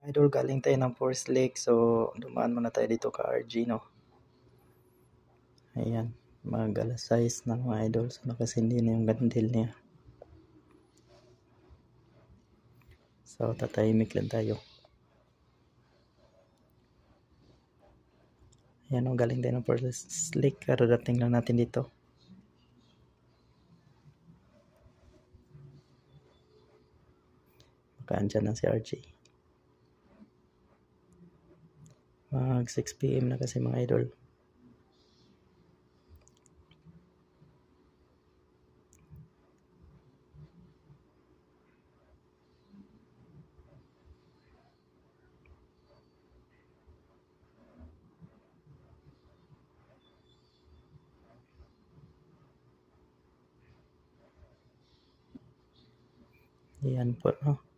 Idol, galing tayo ng Forest Lake. So, dumaan muna tayo dito ka RG, no? Ayan. Mag alas 6 na mga idol. So, nakasindi na yung gandil niya. So, tatahimik lang tayo. Ayan, no? Galing tayo ng Forest Lake. Karadating lang natin dito. Makaandyan na si RG. Mag 6 PM na kasi mga idol. Ayan po, no?